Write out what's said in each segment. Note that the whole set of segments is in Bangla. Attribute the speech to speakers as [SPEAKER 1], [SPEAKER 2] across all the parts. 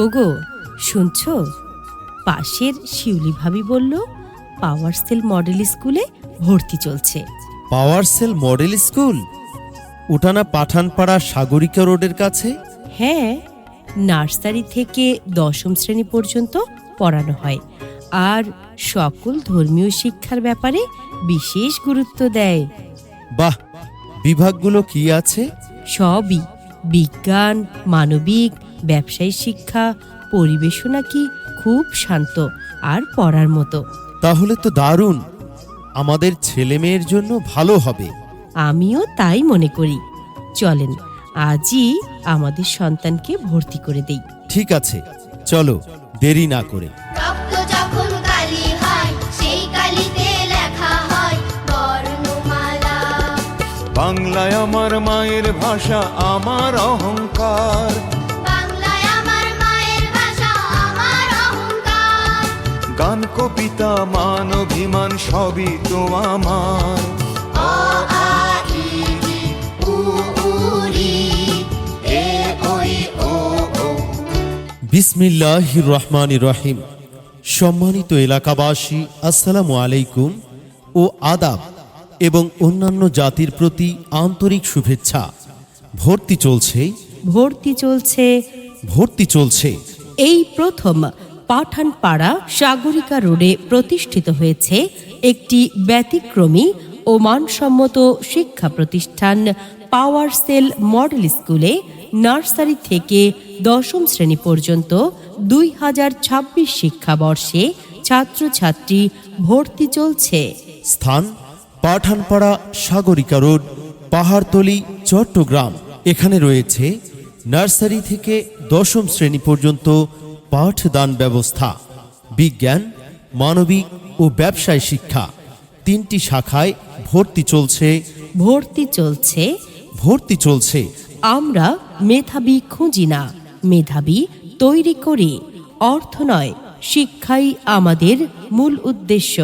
[SPEAKER 1] ওগো, শুনছো? পাশের শিউলি ভাবি বলল পাওয়ার সেল মডেল স্কুলে ভর্তি চলছে।
[SPEAKER 2] পাওয়ার সেল মডেল স্কুল? ওটা না পাঠানপাড়া সাগরিকা রোডের কাছে?
[SPEAKER 1] হ্যাঁ, নার্সারি থেকে 10ম শ্রেণী পর্যন্ত পড়ানো হয়, আর সকল ধর্মীয় শিক্ষার ব্যাপারে বিশেষ গুরুত্ব দেয়।
[SPEAKER 2] বাহ, বিভাগগুলো কি আছে?
[SPEAKER 1] সবই, বিজ্ঞান, মানবিক, ব্যবসায়ী শিক্ষা, পরিবেশনা কি খুব শান্ত আর পড়ার মতো।
[SPEAKER 2] তাহলে তো দারুণ, আমাদের ছেলে মেয়ের জন্য ভালো হবে।
[SPEAKER 1] আমিও তাই মনে করি। চলেন আজই আমাদের সন্তানকে ভর্তি করে দেই।
[SPEAKER 2] ঠিক আছে, চলো দেরি না করে।
[SPEAKER 3] রক্ত যখন কালি হয়, সেই কালিতে লেখা হয় বর্ণমালা।
[SPEAKER 4] বাংলায় আমার মায়ের ভাষা, আমার অহংকার।
[SPEAKER 3] বাংলায় আমার মায়ের ভাষা, আমার অহংকার।
[SPEAKER 4] গান, কবিতা, মান, অভিমান সবই তো আমার।
[SPEAKER 3] অ, আ, ই, উ, ঊ, ঋ, এ, ঐ, ও, ঔ।
[SPEAKER 2] বিসমিল্লাহির রহমানির রহিম। সম্মানিত এলাকাবাসী, আসসালামু আলাইকুম ও আদাব এবং অন্যান্য জাতির প্রতি আন্তরিক শুভেচ্ছা। ভর্তি চলছে,
[SPEAKER 1] ভর্তি চলছে।
[SPEAKER 2] ভর্তি চলছে।
[SPEAKER 1] এই প্রথম পাঠানপাড়া সাগরিকা রোডে প্রতিষ্ঠিত হয়েছে একটি ব্যতিক্রমী ও মানসম্মত শিক্ষা প্রতিষ্ঠান পাওয়ার সেল মডেল স্কুলে। নার্সারি থেকে 10ম শ্রেণী পর্যন্ত 2026 শিক্ষাবর্ষে ছাত্রছাত্রী ভর্তি চলছে।
[SPEAKER 2] স্থান পাঠানপাড়া সাগরিকা রোড, পাহাড়তলি, চট্টগ্রাম। এখানে রয়েছে নার্সারি থেকে 10ম শ্রেণী পর্যন্ত পাঠদান ব্যবস্থা, বিজ্ঞান, মানবিক ও ব্যবসায় শিক্ষা। 3টি শাখায় ভর্তি চলছে,
[SPEAKER 1] ভর্তি চলছে।
[SPEAKER 2] ভর্তি চলছে।
[SPEAKER 1] আমরা মেধাবী খুঁজি না, মেধাবী তৈরি করি। অর্থ নয়, শিক্ষাই আমাদের মূল উদ্দেশ্য।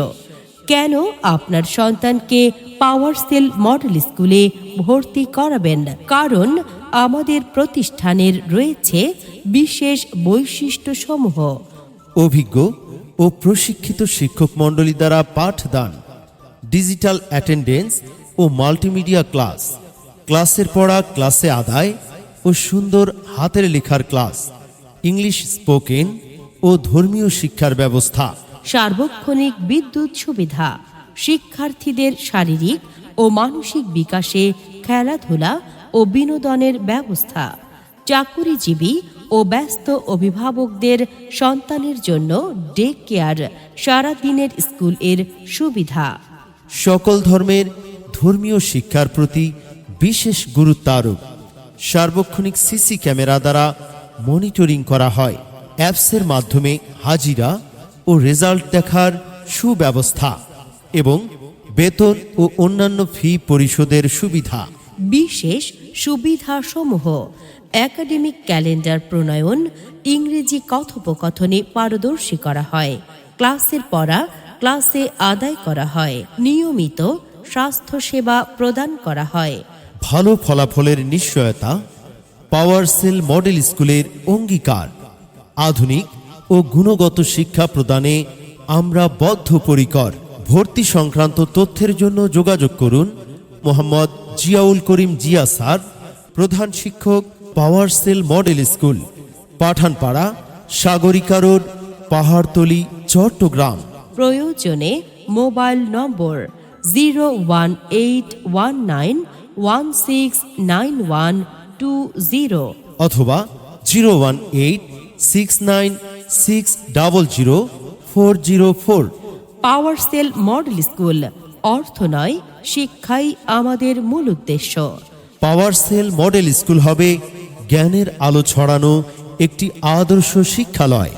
[SPEAKER 1] কেন আপনার সন্তানকে পাওয়ার সেল মডেল স্কুলে ভর্তি করাবেন? কারণ আমাদের প্রতিষ্ঠানের রয়েছে বিশেষ বৈশিষ্ট্যসমূহ।
[SPEAKER 2] অভিজ্ঞ ও প্রশিক্ষিত শিক্ষক মণ্ডলী দ্বারা পাঠদান, ডিজিটাল অ্যাটেন্ডেন্স ও মাল্টিমিডিয়া ক্লাস, ক্লাসের পড়া ক্লাসে আদায় ও সুন্দর হাতের লেখার ক্লাস, ইংলিশ স্পোকেন ও ধর্মীয় শিক্ষার ব্যবস্থা,
[SPEAKER 1] সার্বক্ষণিক বিদ্যুৎ সুবিধা, শিক্ষার্থীদের শারীরিক ও মানসিক বিকাশে খেলাধুলা ও বিনোদনের ব্যবস্থা, চাকুরিজীবী ও ব্যস্ত অভিভাবকদের সন্তানের জন্য ডে কেয়ার, সারাদিনের স্কুল এর সুবিধা।
[SPEAKER 2] সকল ধর্মের ধর্মীয় শিক্ষার প্রতি বিশেষ গুরুত্ব আরোপ। সার্বক্ষণিক সিসি ক্যামেরা দ্বারা মনিটরিং করা হয়। অ্যাপসের মাধ্যমে হাজিরা ও রেজাল্ট দেখার সুব্যবস্থা এবং বেতন ও অন্যান্য ফি পরিশোধের সুবিধা।
[SPEAKER 1] বিশেষ সুবিধাসমূহ: একাডেমিক ক্যালেন্ডার প্রণয়ন, ইংরেজি কথোপকথনে পারদর্শী করা হয়, ক্লাসের পড়া ক্লাসে আদায় করা হয়, নিয়মিত স্বাস্থ্যসেবা প্রদান করা হয়।
[SPEAKER 2] ভালো ফলাফলের নিশ্চয়তা পাওয়ার সেল মডেল স্কুলের অঙ্গীকার। আধুনিক ও গুণগত শিক্ষা প্রদানে আমরা বদ্ধপরিকর। ভর্তি সংক্রান্ত তথ্যের জন্য যোগাযোগ করুন মোহাম্মদ জিয়াউল করিম জিয়া স্যার, প্রধান শিক্ষক, power cell model school, Pathanpara Sagarika road, Pahartali, Chattogram.
[SPEAKER 1] প্রয়োজনে মোবাইল নম্বর 01819169120
[SPEAKER 2] অথবা 01869600404।
[SPEAKER 1] Power cell model school. অর্থ নয়, শিক্ষাই আমাদের মূল উদ্দেশ্য।
[SPEAKER 2] পাওয়ার সেল মডেল স্কুল হবে জ্ঞানের আলো ছড়ানো একটি আদর্শ শিক্ষালয়।